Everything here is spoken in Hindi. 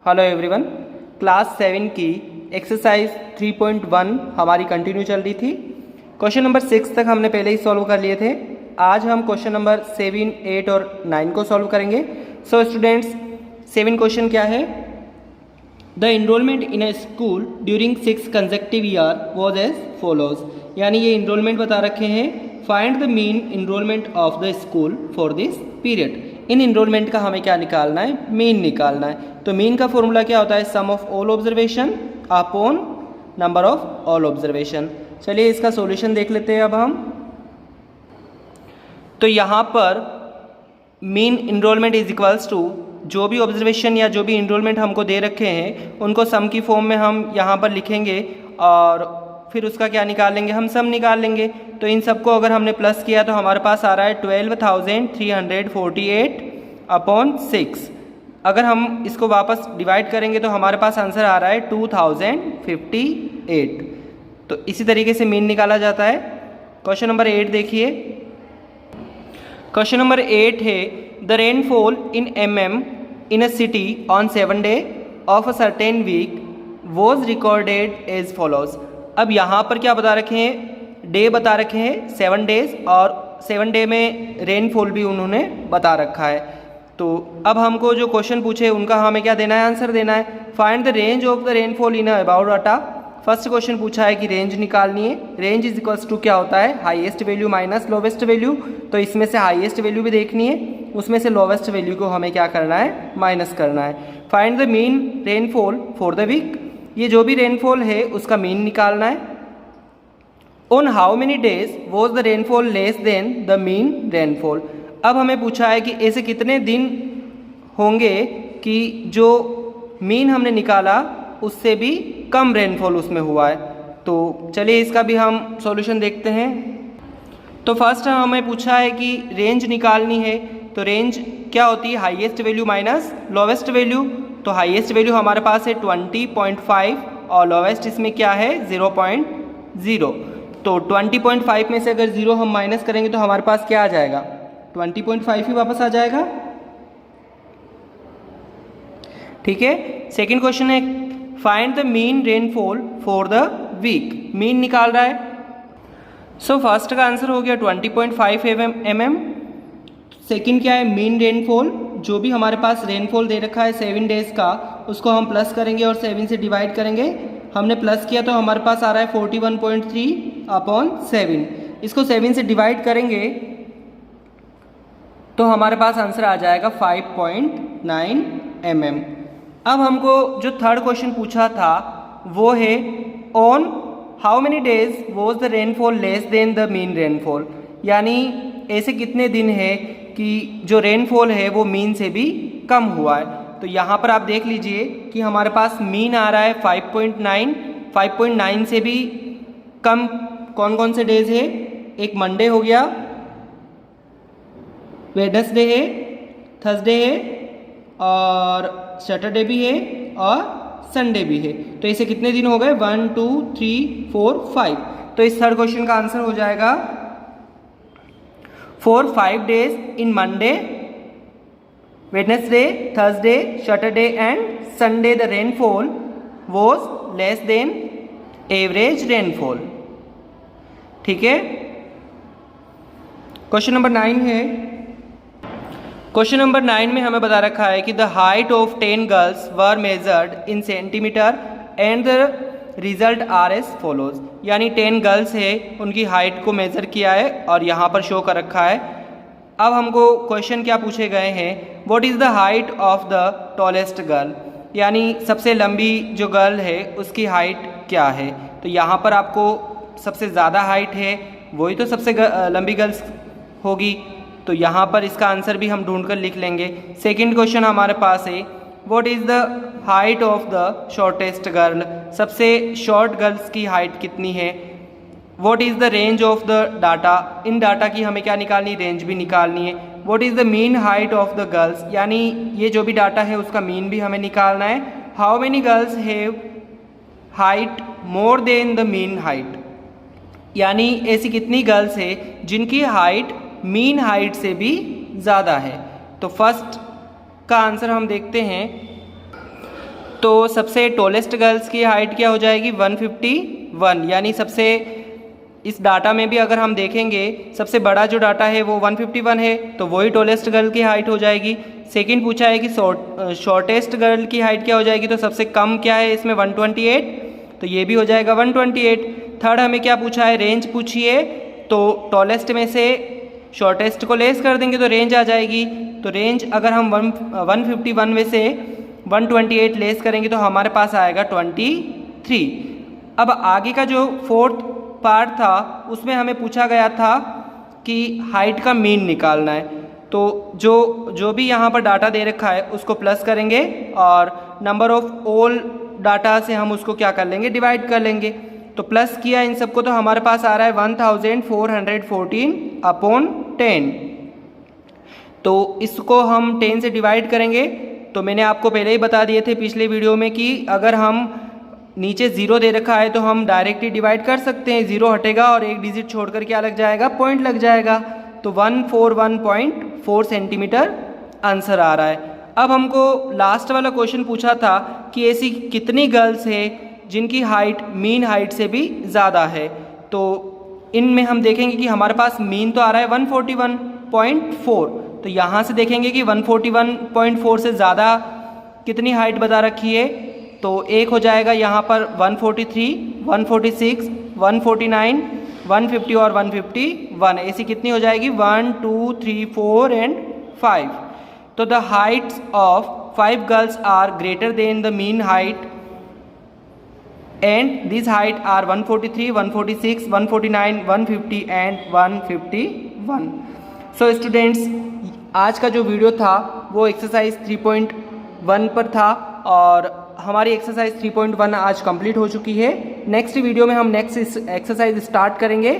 हेलो एवरीवन, क्लास 7 की एक्सरसाइज 3.1 हमारी कंटिन्यू चल रही थी। क्वेश्चन नंबर 6 तक हमने पहले ही सॉल्व कर लिए थे। आज हम क्वेश्चन नंबर 7, 8 और 9 को सॉल्व करेंगे। सो स्टूडेंट्स, 7 क्वेश्चन क्या है? The enrolment in a school during 6 consecutive year was as follows. यानी ये इनरोलमेंट बता रखे हैं। Find the mean enrolment of the school for this period. इन इनरोलमेंट का हमें क्या निकालना है? मीन निकालना है। तो मीन का फॉर्मूला क्या होता है? Sum of all observation upon number of all observation. चलिए इसका सॉल्यूशन देख लेते हैं अब हम। तो यहाँ पर mean enrolment is equals to जो भी ऑब्जर्वेशन या जो भी इनरोलमेंट हमको दे रखे हैं उनको सम की फॉर्म में हम यहाँ पर लिखेंगे और फिर उसका क्या निकालेंगे? हम सम निकाल लेंगे। तो इन सबको अगर हमने प्लस किया तो हमारे पास आ रहा है 12,348 अपॉन 6। अगर हम इसको वापस डिवाइड करेंगे तो हमारे पास आंसर आ रहा है 2058। तो इसी तरीके से मीन निकाला जाता है। क्वेश्चन नंबर 8 देखिए। क्वेश्चन नंबर 8 है the rainfall in mm in a city on 7 day of a certain week was recorded as follows. अब यहाँ पर क्या बता रखे हैं? डे बता रखे हैं 7 डेज और 7 डे में रेनफॉल भी उन्होंने बता रखा है। तो अब हमको जो क्वेश्चन पूछे उनका हमें क्या देना है? आंसर देना है। Find the range of the rainfall in about data. First question पूछा है कि रेंज निकालनी है। रेंज इज इक्वल्स टू क्या होता है? Highest value minus lowest value. तो इसमें से हाईएस्ट वैल्यू भी देखनी है, उसमें से लोवेस्ट वैल्यू को हमें क्या करना है? माइनस करना है। Find the mean rainfall for the week. ये जो भी रेनफॉल है उसका मीन निकालना है। On how many days was the rainfall less than the mean rainfall. अब हमें पूछा है कि ऐसे कितने दिन होंगे कि जो मीन हमने निकाला उससे भी कम रेनफॉल उसमें हुआ है। तो चलिए इसका भी हम सॉल्यूशन देखते हैं। तो फर्स्ट हमें पूछा है कि रेंज निकालनी है। तो रेंज क्या होती है? Highest value minus lowest value. तो हाईएस्ट वैल्यू हमारे पास है 20.5 और लोवेस्ट इसमें क्या है? 0.0। तो 20.5 में से अगर 0 हम माइनस करेंगे तो हमारे पास क्या आ जाएगा? 20.5 ही वापस आ जाएगा। ठीक है। सेकंड क्वेश्चन है find the mean rainfall for the week. Mean निकाल रहा है। सो फर्स्ट का आंसर हो गया 20.5 mm। सेकंड क्या है? Mean rainfall. जो भी हमारे पास रेनफॉल दे रखा है 7 डेज का उसको हम प्लस करेंगे और 7 से डिवाइड करेंगे। हमने प्लस किया तो हमारे पास आ रहा है 41.3 अपॉन 7। इसको 7 से डिवाइड करेंगे तो हमारे पास आंसर आ जाएगा 5.9 mm। अब हमको जो थर्ड क्वेश्चन पूछा था वो है on how many days was the rainfall less than the mean rainfall. यानी ऐसे कितने दिन है कि जो रेनफॉल है वो मीन से भी कम हुआ है। तो यहाँ पर आप देख लीजिए कि हमारे पास मीन आ रहा है 5.9। 5.9 से भी कम कौन कौन से डेज है? एक मंडे हो गया, वेडनेसडे है, थर्सडे है और सैटरडे भी है और संडे भी है। तो ऐसे कितने दिन हो गए? 1 2 3 4 5। तो इस थर्ड क्वेश्चन का आंसर हो जाएगा for 5 days in Monday, Wednesday, Thursday, Saturday and Sunday the rainfall was less than average rainfall. ठीक है। क्वेश्चन नंबर 9 है। क्वेश्चन नंबर 9 में हमें बता रखा है कि the height of 10 girls were measured in centimetre and the result R S follows. यानी 10 गर्ल्स है उनकी हाइट को मेजर किया है और यहाँ पर शो कर रखा है। अब हमको क्वेश्चन क्या पूछे गए हैं? What is the height of the tallest girl. यानी सबसे लंबी जो गर्ल है उसकी हाइट क्या है? तो यहाँ पर आपको सबसे ज़्यादा हाइट है वही तो सबसे लंबी गर्ल्स होगी। तो यहाँ पर इसका आंसर भी हम ढूंढ कर लिख लेंगे। सेकंड क्वेश्चन हमारे पास है what is the height of the shortest girl. सबसे शॉर्ट गर्ल्स की हाइट कितनी है? What is the range of the data. In data की हमें क्या निकालनी? रेंज भी निकालनी है। What is the mean height of the girls. यानी ये जो भी डाटा है उसका मीन भी हमें निकालना है। How many girls have height more than the mean height. यानी ऐसी कितनी गर्ल्स है जिनकी हाइट मीन हाइट से भी ज़्यादा है। तो फर्स्ट का आंसर हम देखते हैं। तो सबसे टॉलेस्ट गर्ल्स की हाइट क्या हो जाएगी 151, यानी सबसे इस डाटा में भी अगर हम देखेंगे सबसे बड़ा जो डाटा है वो 151 है, तो वही टॉलेस्ट गर्ल की हाइट हो जाएगी। सेकंड पूछा है कि शॉर्टेस्ट गर्ल की हाइट क्या हो जाएगी, तो सबसे कम क्या है इसमें 128, तो ये भी हो जाएगा 128। थर्ड हमें क्या पूछा है, रेंज पूछिए, तो टॉलेस्ट में से शॉर्टेस्ट को लेस कर देंगे तो रेंज आ जाएगी। तो रेंज अगर हम 151 में से 128 लेस करेंगे तो हमारे पास आएगा 23। अब आगे का जो फोर्थ पार्ट था उसमें हमें पूछा गया था कि हाइट का मीन निकालना है। तो जो भी यहाँ पर डाटा दे रखा है उसको प्लस करेंगे और नंबर ऑफ ऑल डाटा से हम उसको क्या कर लेंगे, डिवाइड कर लेंगे। तो प्लस किया इन सबको तो हमारे पास आ रहा है 1414 अपॉन 10। तो इसको हम 10 से डिवाइड करेंगे। तो मैंने आपको पहले ही बता दिए थे पिछले वीडियो में कि अगर हम नीचे ज़ीरो दे रखा है तो हम डायरेक्टली डिवाइड कर सकते हैं, ज़ीरो हटेगा और एक डिजिट छोड़कर क्या लग जाएगा, पॉइंट लग जाएगा। तो 141.4 सेंटीमीटर आंसर आ रहा है। अब हमको लास्ट वाला क्वेश्चन पूछा था कि ऐसी कितनी गर्ल्स है जिनकी हाइट मीन हाइट से भी ज़्यादा है। तो इनमें हम देखेंगे कि हमारे पास मीन तो आ रहा है 141.4, तो यहाँ से देखेंगे कि 141.4 से ज़्यादा कितनी हाइट बता रखी है। तो एक हो जाएगा यहाँ पर 143, 146, 149, 150 और 151, ऐसी कितनी हो जाएगी 1, 2, 3, 4 एंड 5। तो the heights of 5 girls are greater than the mean height and this height are 143, 146, 149, 150 and 151। So students, आज का जो वीडियो था वो एक्सरसाइज 3.1 पर था और हमारी एक्सरसाइज 3.1 आज कंप्लीट हो चुकी है। नेक्स्ट वीडियो में हम नेक्स्ट एक्सरसाइज स्टार्ट करेंगे।